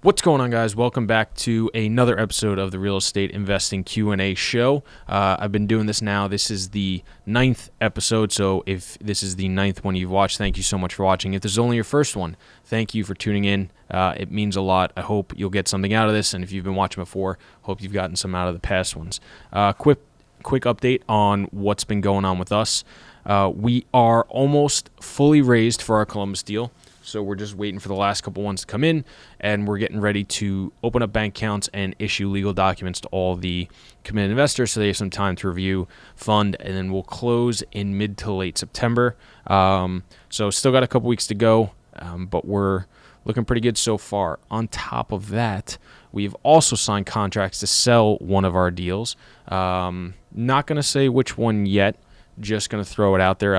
What's going on, guys? Welcome back to another episode of the Real Estate Investing Q&A show. I've been doing this now. This is the 9th episode, so if this is the 9th one you've watched, thank you so much for watching. If this is only your first one, thank you for tuning in. It means a lot. I hope you'll get something out of this, and if you've been watching before, hope you've gotten some out of the past ones. Quick update on what's been going on with us. We are almost fully raised for our Columbus deal. So we're just waiting for the last couple ones to come in, and we're getting ready to open up bank accounts and issue legal documents to all the committed investors so they have some time to review, fund, and then we'll close in mid to late September. So still got a couple weeks to go, but we're looking pretty good so far. On top of that, we've also signed contracts to sell one of our deals. Not going to say which one yet, just going to throw it out there,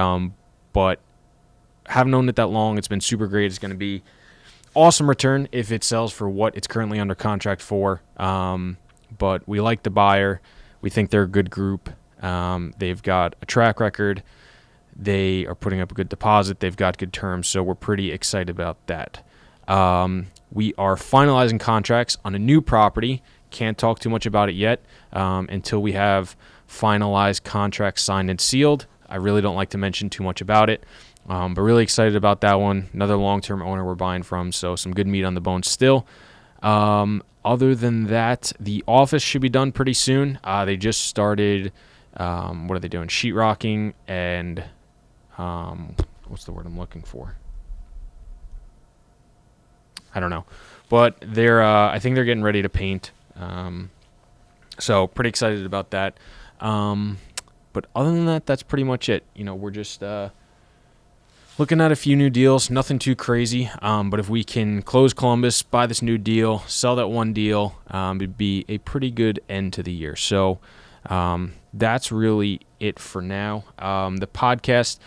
but haven't owned it that long. It's been super great. It's going to be awesome return if it sells for what it's currently under contract for. But we like the buyer. We think they're a good group. They've got a track record. They are putting up a good deposit. They've got good terms, so we're pretty excited about that. We are finalizing contracts on a new property. Can't talk too much about it yet until we have finalized contracts signed and sealed. I really don't like to mention too much about it. But really excited about that one. Another long-term owner we're buying from, so some good meat on the bone still. Other than that, the office should be done pretty soon. They just started, what are they doing? Sheetrocking and, what's the word I'm looking for? I don't know. But I think they're getting ready to paint. So pretty excited about that. But other than that, that's pretty much it. We're just looking at a few new deals, nothing too crazy, but if we can close Columbus, buy this new deal, sell that one deal, it'd be a pretty good end to the year. So that's really it for now. The podcast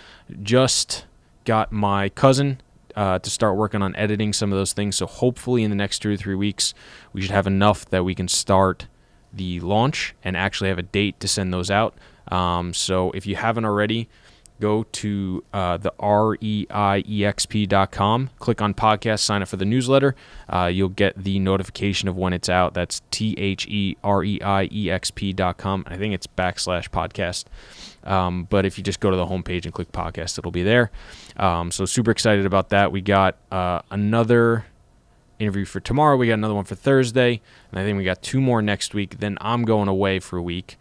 just got my cousin to start working on editing some of those things, so hopefully in the next 2 or 3 weeks, we should have enough that we can start the launch and actually have a date to send those out. So if you haven't already, go to the REIEXP.com, click on podcast, sign up for the newsletter. You'll get the notification of when it's out. That's THEREIEXP.com. I think it's /podcast. But if you just go to the homepage and click podcast, it'll be there. So super excited about that. We got another interview for tomorrow. We got another one for Thursday. And I think we got 2 more next week. Then I'm going away for a week.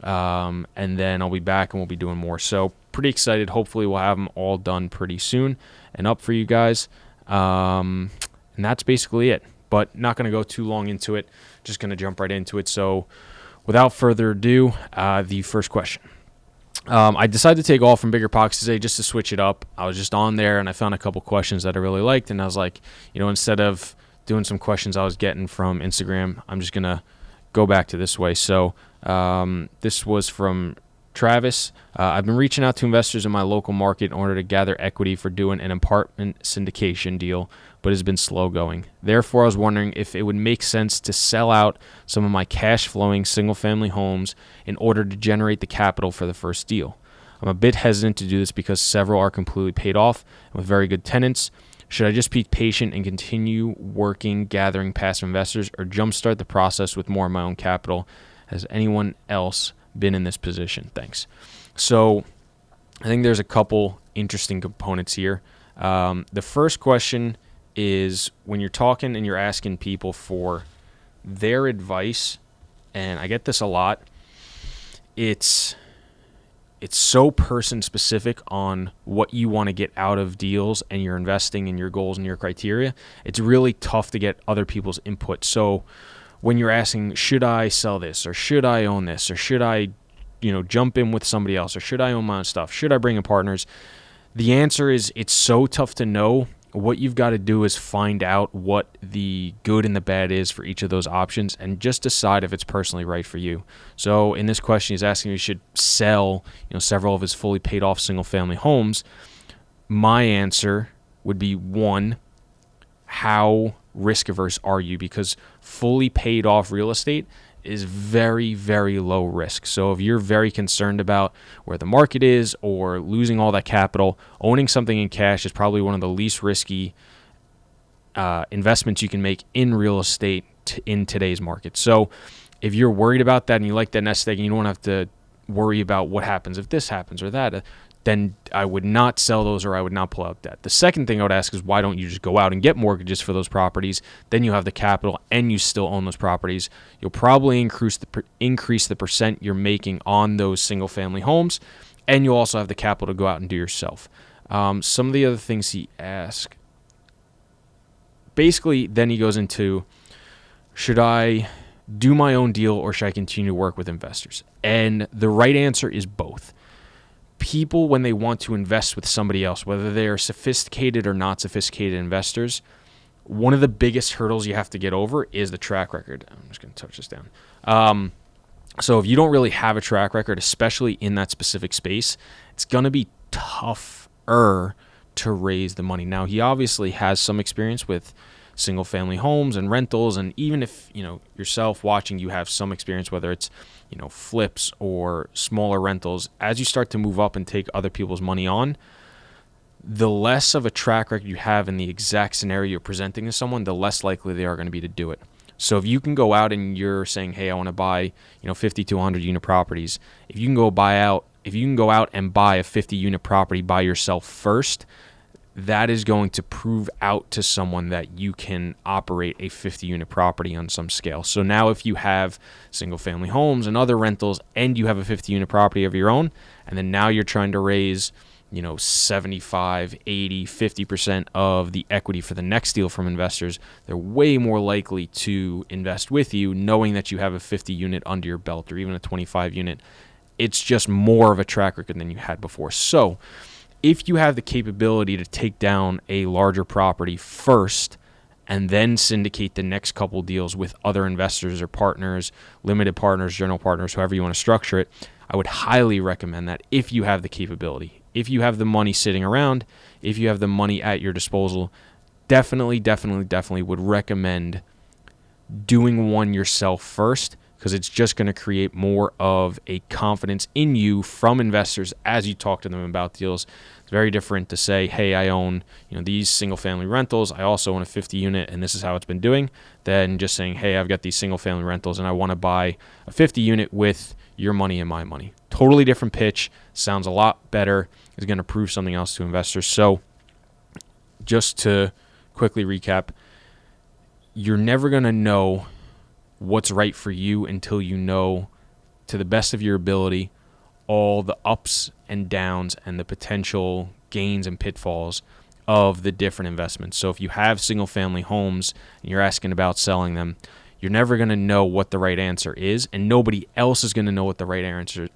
And then I'll be back and we'll be doing more. So pretty excited. Hopefully we'll have them all done pretty soon and up for you guys. And that's basically it. But not going to go too long into it. Just going to jump right into it. So without further ado, the first question. I decided to take all from Biggerpockets today just to switch it up. I was just on there and I found a couple questions that I really liked. And I was like, instead of doing some questions I was getting from Instagram, I'm just going to go back to this way. So this was from Travis. I've been reaching out to investors in my local market in order to gather equity for doing an apartment syndication deal, but it's been slow going. Therefore, I was wondering if it would make sense to sell out some of my cash-flowing single-family homes in order to generate the capital for the first deal. I'm a bit hesitant to do this because several are completely paid off and with very good tenants. Should I just be patient and continue working, gathering passive investors, or jumpstart the process with more of my own capital? Has anyone else been in this position? Thanks. So I think there's a couple interesting components here. The first question is when you're talking and you're asking people for their advice, and I get this a lot, it's so person specific on what you want to get out of deals and your investing and your goals and your criteria. It's really tough to get other people's input. So when you're asking, should I sell this, or should I own this, or should I, jump in with somebody else, or should I own my own stuff, should I bring in partners? The answer is it's so tough to know. What you've got to do is find out what the good and the bad is for each of those options and just decide if it's personally right for you. So in this question, he's asking if you should sell, several of his fully paid off single family homes. My answer would be 1, how risk averse are you? Because fully paid off real estate is very, very low risk. So if you're very concerned about where the market is or losing all that capital, owning something in cash is probably one of the least risky investments you can make in real estate in today's market. So if you're worried about that and you like that nest egg and you don't have to worry about what happens if this happens or that, then I would not sell those, or I would not pull out debt. The second thing I would ask is, why don't you just go out and get mortgages for those properties? Then you have the capital and you still own those properties. You'll probably increase the percent you're making on those single family homes, and you'll also have the capital to go out and do yourself. Some of the other things he asked, basically, then he goes into, should I do my own deal or should I continue to work with investors? And the right answer is both. People, when they want to invest with somebody else, whether they are sophisticated or not sophisticated investors, one of the biggest hurdles you have to get over is the track record. I'm just going to touch this down. So if you don't really have a track record, especially in that specific space, it's going to be tougher to raise the money. Now, he obviously has some experience with single family homes and rentals, and even if yourself watching, you have some experience, whether it's flips or smaller rentals, as you start to move up and take other people's money on, the less of a track record you have in the exact scenario you're presenting to someone, the less likely they are going to be to do it. So if you can go out and you're saying, hey, I want to buy 50 to 100 unit properties, if you can go out and buy a 50 unit property by yourself first, that is going to prove out to someone that you can operate a 50 unit property on some scale. So now if you have single family homes and other rentals and you have a 50 unit property of your own, and then now you're trying to raise 75, 80, 50% of the equity for the next deal from investors, they're way more likely to invest with you knowing that you have a 50 unit under your belt, or even a 25 unit. It's just more of a track record than you had before. So if you have the capability to take down a larger property first and then syndicate the next couple deals with other investors or partners, limited partners, general partners, however you want to structure it, I would highly recommend that if you have the capability. If you have the money sitting around, if you have the money at your disposal, definitely would recommend doing one yourself first, because it's just going to create more of a confidence in you from investors as you talk to them about deals. It's very different to say, hey, I own these single family rentals, I also own a 50 unit, and this is how it's been doing, than just saying, hey, I've got these single family rentals and I want to buy a 50 unit with your money and my money. Totally different pitch, sounds a lot better, is going to prove something else to investors. So just to quickly recap, you're never going to know what's right for you until you know, to the best of your ability, all the ups and downs and the potential gains and pitfalls of the different investments. So if you have single family homes and you're asking about selling them, you're never going to know what the right answer is, and nobody else is going to know what the right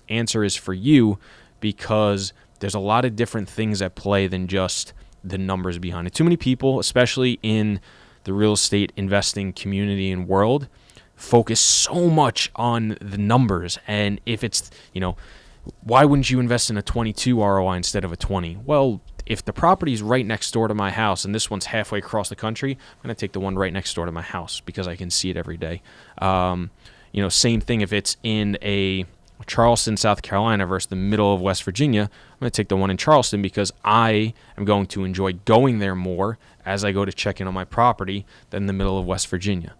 answer is for you, because there's a lot of different things at play than just the numbers behind it. Too many people, especially in the real estate investing community and world, focus so much on the numbers. And if it's, why wouldn't you invest in a 22 ROI instead of a 20? Well, if the property's right next door to my house and this one's halfway across the country, I'm going to take the one right next door to my house because I can see it every day. Same thing if it's in a Charleston, South Carolina versus the middle of West Virginia, I'm going to take the one in Charleston because I am going to enjoy going there more as I go to check in on my property than the middle of West Virginia.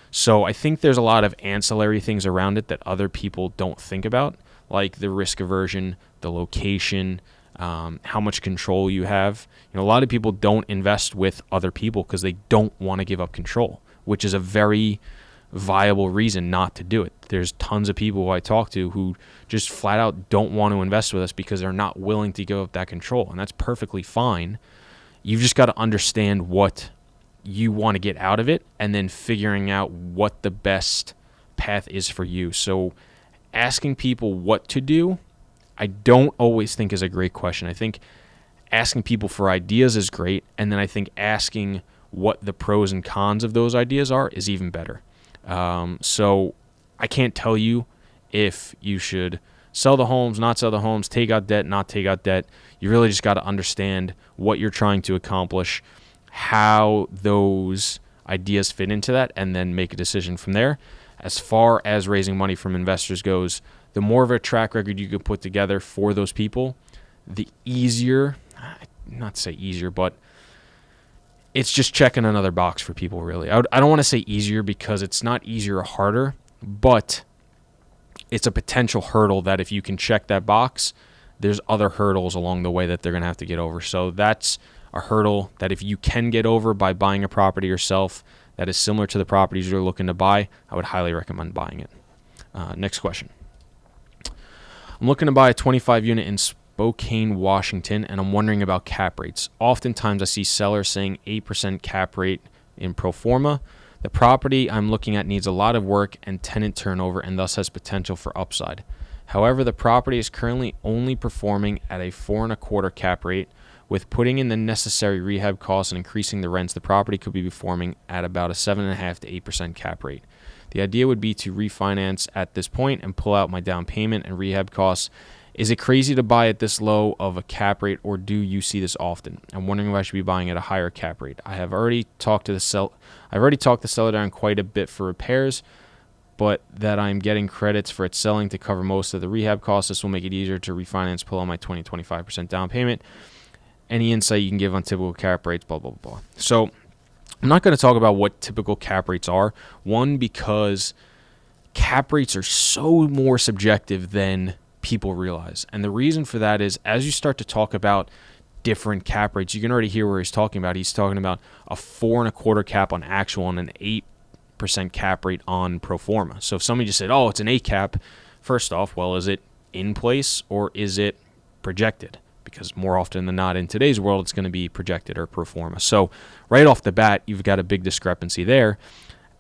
So I think there's a lot of ancillary things around it that other people don't think about, like the risk aversion, the location, how much control you have. A lot of people don't invest with other people because they don't want to give up control, which is a very viable reason not to do it. There's tons of people who I talk to who just flat out don't want to invest with us because they're not willing to give up that control, and that's perfectly fine. You've just got to understand what you want to get out of it and then figuring out what the best path is for you. So asking people what to do, I don't always think is a great question. I think asking people for ideas is great, and then I think asking what the pros and cons of those ideas are is even better. So I can't tell you if you should sell the homes, not sell the homes, take out debt, not take out debt. You really just got to understand what you're trying to accomplish, how those ideas fit into that, and then make a decision from there. As far as raising money from investors goes, the more of a track record you can put together for those people, the easier, not to say easier, but it's just checking another box for people, really. I don't want to say easier because it's not easier or harder, but it's a potential hurdle that if you can check that box, there's other hurdles along the way that they're going to have to get over. So that's a hurdle that if you can get over by buying a property yourself that is similar to the properties you're looking to buy, I would highly recommend buying it. Next question. I'm looking to buy a 25 unit in Spokane, Washington, and I'm wondering about cap rates. Oftentimes I see sellers saying 8% cap rate in pro forma. The property I'm looking at needs a lot of work and tenant turnover and thus has potential for upside. However, the property is currently only performing at a 4.25 cap rate. With putting in the necessary rehab costs and increasing the rents, the property could be performing at about a 7.5 to 8% cap rate. The idea would be to refinance at this point and pull out my down payment and rehab costs. Is it crazy to buy at this low of a cap rate, or do you see this often? I'm wondering if I should be buying at a higher cap rate. I've already talked the seller down quite a bit for repairs, but that I'm getting credits for it selling to cover most of the rehab costs. This will make it easier to refinance, pull out my 20-25% down payment. Any insight you can give on typical cap rates, blah, blah, blah. So I'm not going to talk about what typical cap rates are. One, because cap rates are so more subjective than people realize. And the reason for that is as you start to talk about different cap rates, you can already hear where he's talking about. He's talking about a 4.25 cap on actual and an 8% cap rate on pro forma. So if somebody just said, oh, it's an 8 cap, first off, well, is it in place or is it projected? Because more often than not in today's world, it's going to be projected or pro forma. So right off the bat, you've got a big discrepancy there.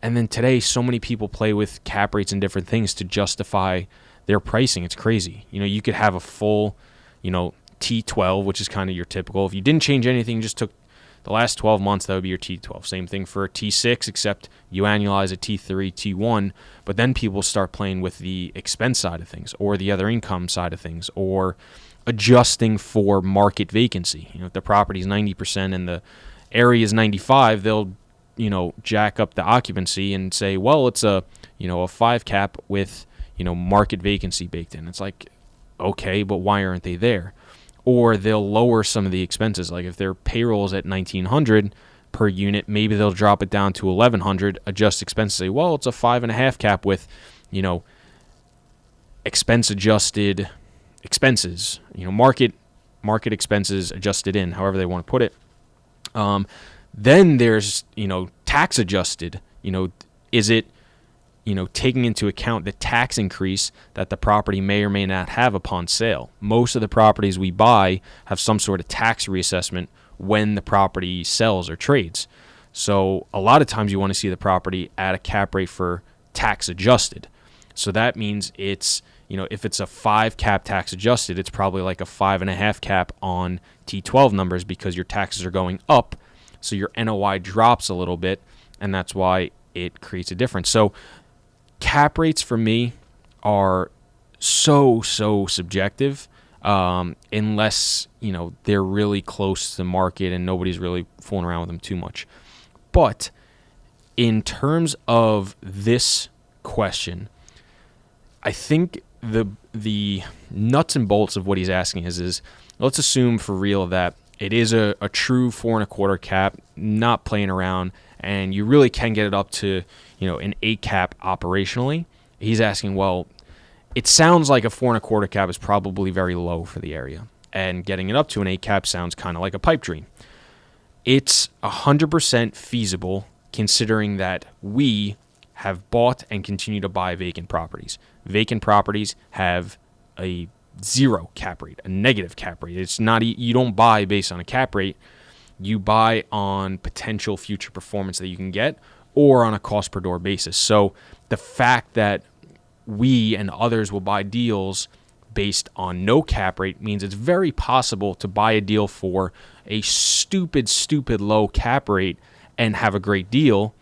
And then today, so many people play with cap rates and different things to justify their pricing. It's crazy. You could have a full, T12, which is kind of your typical. If you didn't change anything, just took the last 12 months, that would be your T12. Same thing for a T6, except you annualize a T3, T1. But then people start playing with the expense side of things or the other income side of things or adjusting for market vacancy. If the property is 90% and the area is 95, they'll, jack up the occupancy and say, well, it's a 5 cap with, market vacancy baked in. It's like, okay, but why aren't they there? Or they'll lower some of the expenses. Like if their payroll is at $1,900 per unit, maybe they'll drop it down to $1,100, adjust expenses, say, well, it's a 5.5 cap with, expense adjusted expenses, market expenses adjusted in, however they want to put it. Then there's, tax adjusted, is it, taking into account the tax increase that the property may or may not have upon sale. Most of the properties we buy have some sort of tax reassessment when the property sells or trades. So a lot of times you want to see the property at a cap rate for tax adjusted. So that means it's, if it's a 5 cap tax adjusted, it's probably like a 5.5 cap on T12 numbers because your taxes are going up. So your NOI drops a little bit, and that's why it creates a difference. So cap rates for me are so subjective unless, they're really close to the market and nobody's really fooling around with them too much. But in terms of this question, I think the nuts and bolts of what he's asking is let's assume for real that it is a true 4.25 cap, not playing around, and you really can get it up to, an 8 cap operationally. He's asking, well, it sounds like a 4.25 cap is probably very low for the area, and getting it up to an 8 cap sounds kind of like a pipe dream. It's 100% feasible considering that we have bought and continue to buy vacant properties. Vacant properties have a 0 cap rate, a negative cap rate. It's not, you don't buy based on a cap rate. You buy on potential future performance that you can get or on a cost per door basis. So the fact that we and others will buy deals based on no cap rate means it's very possible to buy a deal for a stupid low cap rate and have a great deal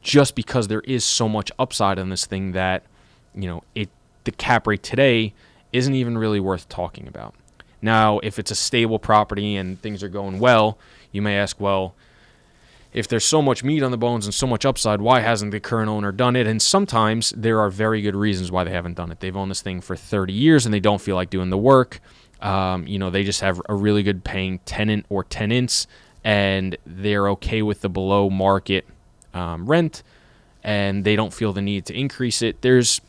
just because there is so much upside on this thing that, the cap rate today isn't even really worth talking about. Now, if it's a stable property and things are going well, you may ask, well, if there's so much meat on the bones and so much upside, why hasn't the current owner done it? And sometimes there are very good reasons why they haven't done it. They've owned this thing for 30 years and they don't feel like doing the work. They just have a really good paying tenant or tenants, and they're okay with the below market rent, and they don't feel the need to increase it. There's,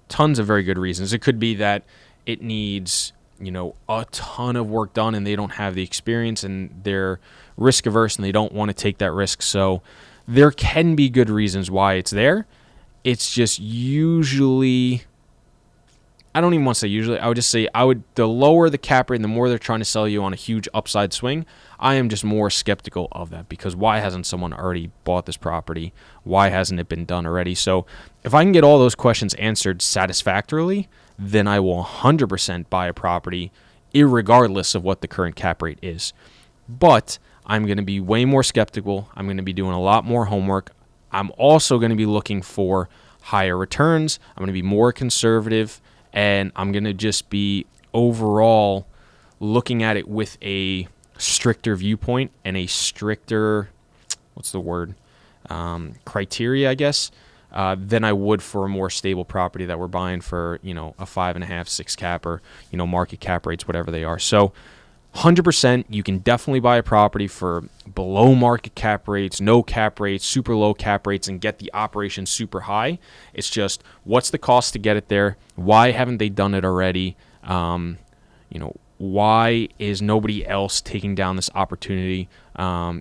tons of very good reasons. It could be that it needs, a ton of work done and they don't have the experience and they're risk averse and they don't want to take that risk. So there can be good reasons why it's there. It's just usually, I don't even want to say usually, I would just say the lower the cap rate and the more they're trying to sell you on a huge upside swing, I am just more skeptical of that, because why hasn't someone already bought this property? Why hasn't it been done already? So if I can get all those questions answered satisfactorily, then I will 100% buy a property irregardless of what the current cap rate is. But I'm going to be way more skeptical. I'm going to be doing a lot more homework. I'm also going to be looking for higher returns. I'm going to be more conservative, and I'm going to just be overall looking at it with a stricter viewpoint and a stricter, criteria, I guess, than I would for a more stable property that we're buying for, a 5.5, 6 cap, or, market cap rates, whatever they are. So 100%, you can definitely buy a property for below market cap rates, no cap rates, super low cap rates, and get the operation super high. It's just, what's the cost to get it there? Why haven't they done it already? Why is nobody else taking down this opportunity? How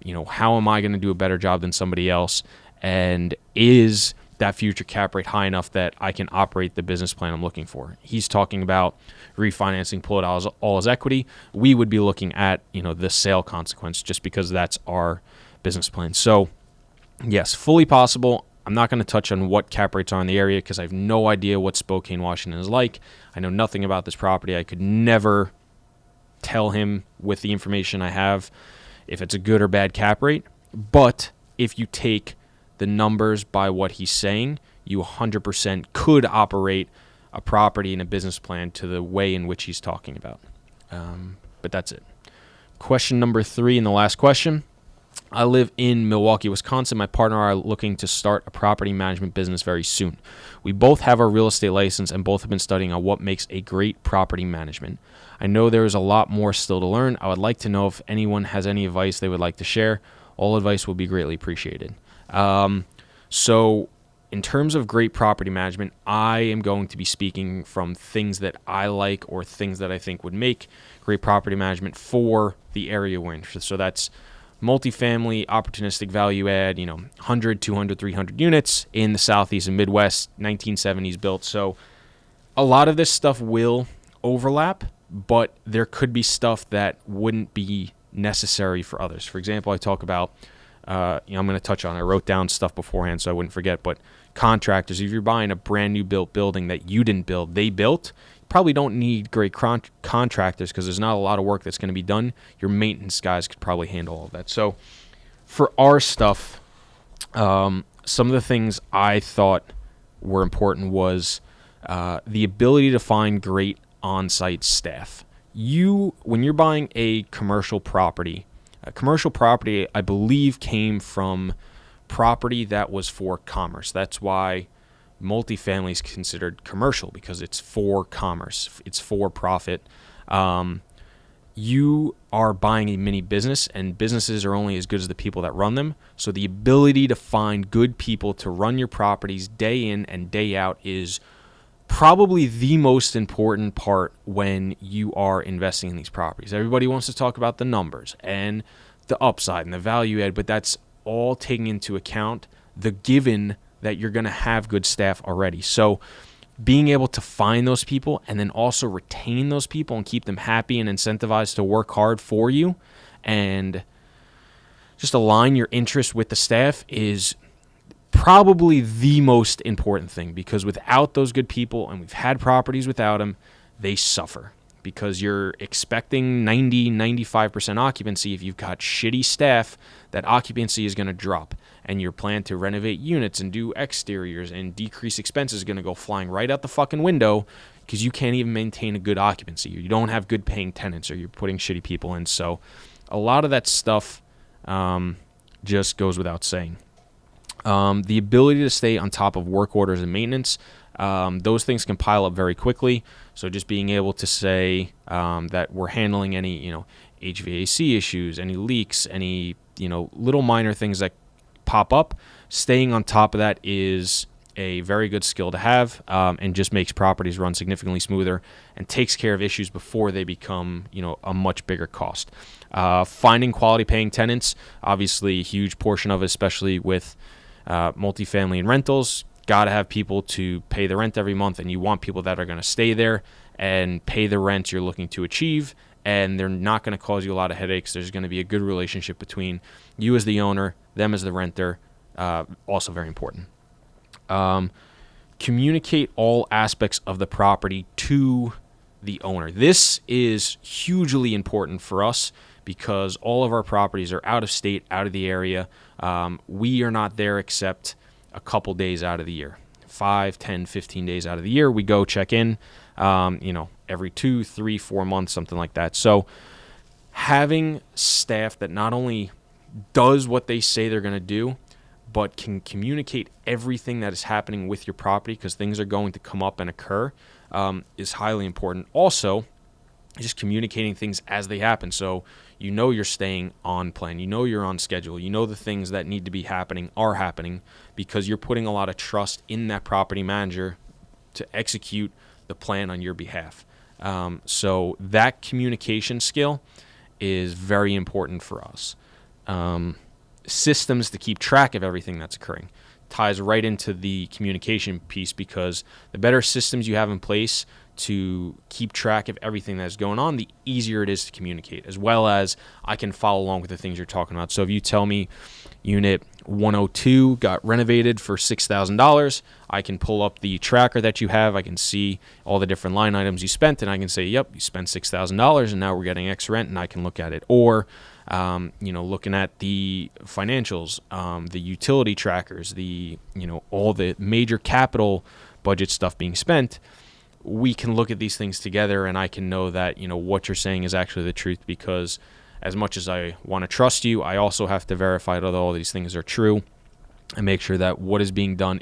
am I going to do a better job than somebody else? And is that future cap rate high enough that I can operate the business plan I'm looking for? He's talking about refinancing, pull it all as equity. We would be looking at, the sale consequence, just because that's our business plan. So yes, fully possible. I'm not going to touch on what cap rates are in the area because I have no idea what Spokane, Washington is like. I know nothing about this property. I could never tell him with the information I have if it's a good or bad cap rate. But if you take the numbers by what he's saying, you 100% could operate a property and a business plan to the way in which he's talking about. But that's it. Question number 3, and the last question. I live in Milwaukee, Wisconsin. My partner and I are looking to start a property management business very soon. We both have our real estate license and both have been studying on what makes a great property management. I know there is a lot more still to learn. I would like to know if anyone has any advice they would like to share. All advice will be greatly appreciated. So in terms of great property management, I am going to be speaking from things that I like or things that I think would make great property management for the area we're in. So that's multifamily, opportunistic value add, 100, 200, 300 units in the Southeast and Midwest, 1970s built. So a lot of this stuff will overlap, but there could be stuff that wouldn't be necessary for others. For example, I talk about, I'm going to touch on, I wrote down stuff beforehand so I wouldn't forget, but contractors, if you're buying a brand new built building that you didn't build, they built, you probably don't need great contractors because there's not a lot of work that's going to be done. Your maintenance guys could probably handle all of that. So for our stuff, some of the things I thought were important was the ability to find great on-site staff. When you're buying a commercial property, I believe, came from property that was for commerce. That's why multifamily is considered commercial, because it's for commerce. It's for profit. You are buying a mini business, and businesses are only as good as the people that run them. So the ability to find good people to run your properties day in and day out is probably the most important part when you are investing in these properties. Everybody wants to talk about the numbers and the upside and the value add, but that's all taking into account the given that you're going to have good staff already. So being able to find those people and then also retain those people and keep them happy and incentivized to work hard for you and just align your interests with the staff is probably the most important thing, because without those good people, and we've had properties without them, they suffer because you're expecting 90-95% occupancy. If you've got shitty staff, that occupancy is going to drop, and your plan to renovate units and do exteriors and decrease expenses is going to go flying right out the fucking window because you can't even maintain a good occupancy. You don't have good paying tenants, or you're putting shitty people in. So a lot of that stuff just goes without saying. The ability to stay on top of work orders and maintenance. Those things can pile up very quickly. So just being able to say that we're handling any, HVAC issues, any leaks, any, little minor things that pop up, staying on top of that is a very good skill to have, and just makes properties run significantly smoother and takes care of issues before they become, a much bigger cost. Finding quality paying tenants, obviously a huge portion of it, especially with multifamily and rentals. Got to have people to pay the rent every month, and you want people that are going to stay there and pay the rent you're looking to achieve, and they're not going to cause you a lot of headaches. There's going to be a good relationship between you as the owner, them as the renter, also very important. Communicate all aspects of the property to the owner. This is hugely important for us because all of our properties are out of state, out of the area. We are not there except a couple days out of the year, 5, 10, 15 days out of the year. We go check in, every 2, 3, 4 months, something like that. So having staff that not only does what they say they're going to do, but can communicate everything that is happening with your property, because things are going to come up and occur, is highly important. Also, just communicating things as they happen. So you're staying on plan. You're on schedule. The things that need to be happening are happening because you're putting a lot of trust in that property manager to execute the plan on your behalf. So that communication skill is very important for us. Systems to keep track of everything that's occurring ties right into the communication piece, because the better systems you have in place to keep track of everything that's going on, the easier it is to communicate, as well as I can follow along with the things you're talking about. So if you tell me unit 102 got renovated for $6,000, I can pull up the tracker that you have. I can see all the different line items you spent, and I can say, yep, you spent $6,000 and now we're getting X rent, and I can look at it. Or looking at the financials, the utility trackers, all the major capital budget stuff being spent, we can look at these things together, and I can know that, what you're saying is actually the truth, because as much as I want to trust you, I also have to verify that all these things are true and make sure that what is being done,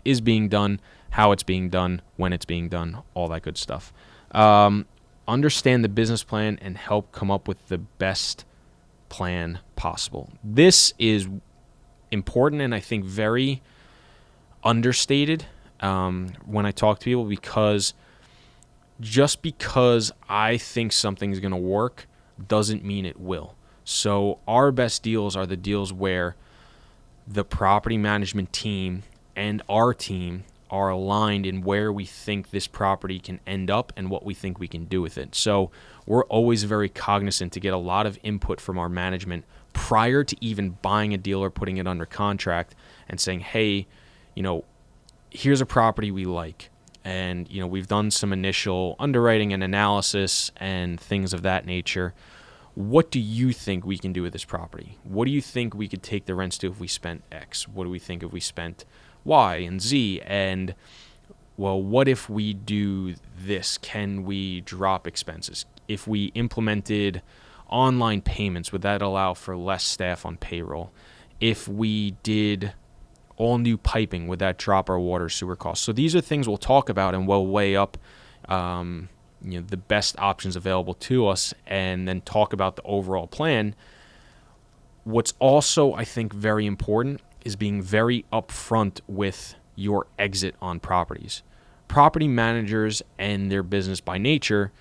how it's being done, when it's being done, all that good stuff. Understand the business plan and help come up with the best plan possible. This is important and I think very understated when I talk to people, because just because I think something's going to work doesn't mean it will. So our best deals are the deals where the property management team and our team are aligned in where we think this property can end up and what we think we can do with it. So we're always very cognizant to get a lot of input from our management prior to even buying a deal or putting it under contract and saying, hey, here's a property we like. And, we've done some initial underwriting and analysis and things of that nature. What do you think we can do with this property? What do you think we could take the rents to if we spent X? What do we think if we spent Y and Z? And, well, what if we do this? Can we drop expenses? If we implemented online payments, would that allow for less staff on payroll? If we did all new piping, would that drop our water sewer costs? So these are things we'll talk about, and we'll weigh up the best options available to us, and then talk about the overall plan. What's also, I think, very important is being very upfront with your exit on properties. Property managers and their business by nature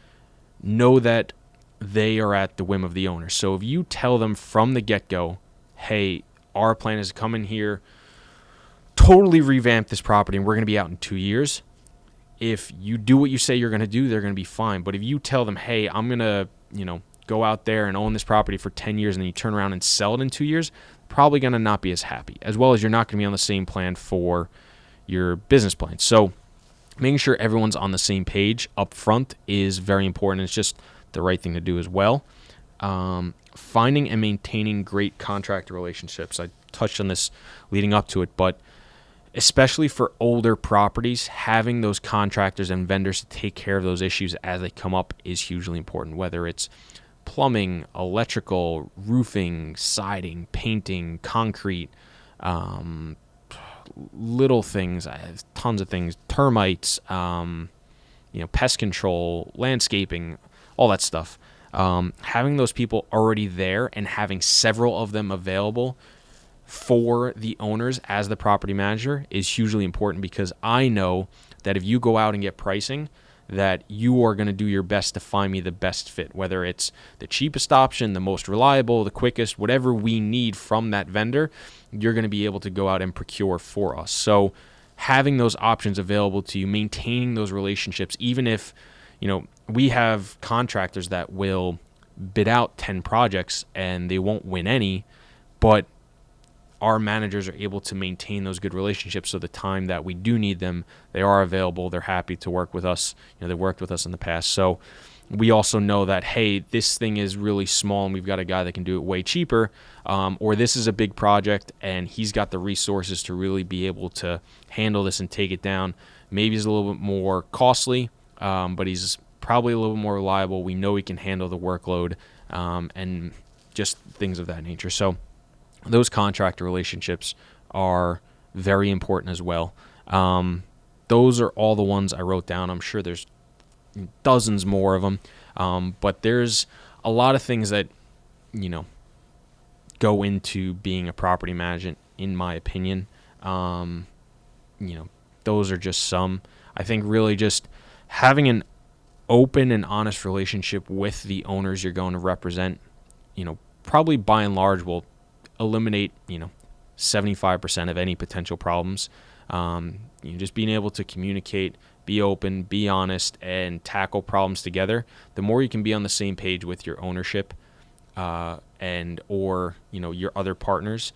know that they are at the whim of the owner. So if you tell them from the get-go, hey, our plan is to come in here, totally revamp this property, and we're going to be out in 2 years. If you do what you say you're going to do, they're going to be fine. But if you tell them, hey, I'm going to, go out there and own this property for 10 years, and then you turn around and sell it in 2 years, probably going to not be as happy, as well as you're not going to be on the same plan for your business plan. So making sure everyone's on the same page up front is very important. It's just the right thing to do as well. Finding and maintaining great contractor relationships. I touched on this leading up to it, but especially for older properties, having those contractors and vendors to take care of those issues as they come up is hugely important, whether it's plumbing, electrical, roofing, siding, painting, concrete, little things, tons of things, termites, pest control, landscaping, all that stuff. Having those people already there and having several of them available for the owners as the property manager is hugely important, because I know that if you go out and get pricing, that you are going to do your best to find me the best fit, whether it's the cheapest option, the most reliable, the quickest, whatever we need from that vendor, you're going to be able to go out and procure for us. So having those options available to you, maintaining those relationships, even if, we have contractors that will bid out 10 projects and they won't win any, but our managers are able to maintain those good relationships, so the time that we do need them, they are available. They're happy to work with us. They worked with us in the past. So we also know that, hey, this thing is really small and we've got a guy that can do it way cheaper, or this is a big project and he's got the resources to really be able to handle this and take it down. Maybe he's a little bit more costly, but he's probably a little bit more reliable. We know he can handle the workload, and just things of that nature. So those contractor relationships are very important as well. Those are all the ones I wrote down. I'm sure there's dozens more of them, but there's a lot of things that go into being a property manager, in my opinion. Those are just some. I think really just having an open and honest relationship with the owners you're going to represent, probably by and large will eliminate 75% of any potential problems. Just being able to communicate, be open, be honest, and tackle problems together. The more you can be on the same page with your ownership or your other partners,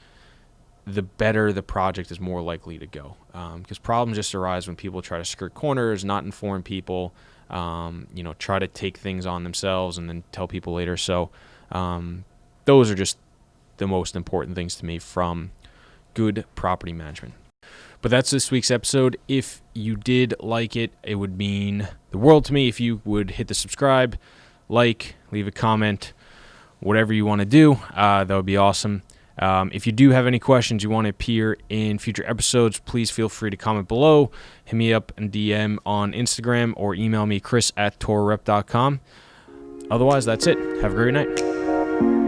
the better the project is more likely to go. Because problems just arise when people try to skirt corners, not inform people, try to take things on themselves and then tell people later. So those are just the most important things to me from good property management. But that's this week's episode. If you did like it, it would mean the world to me if you would hit the subscribe, like, leave a comment, whatever you want to do. That would be awesome. If you do have any questions you want to appear in future episodes, please feel free to comment below. Hit me up and DM on Instagram or email me, chris@tororep.com. Otherwise, that's it. Have a great night.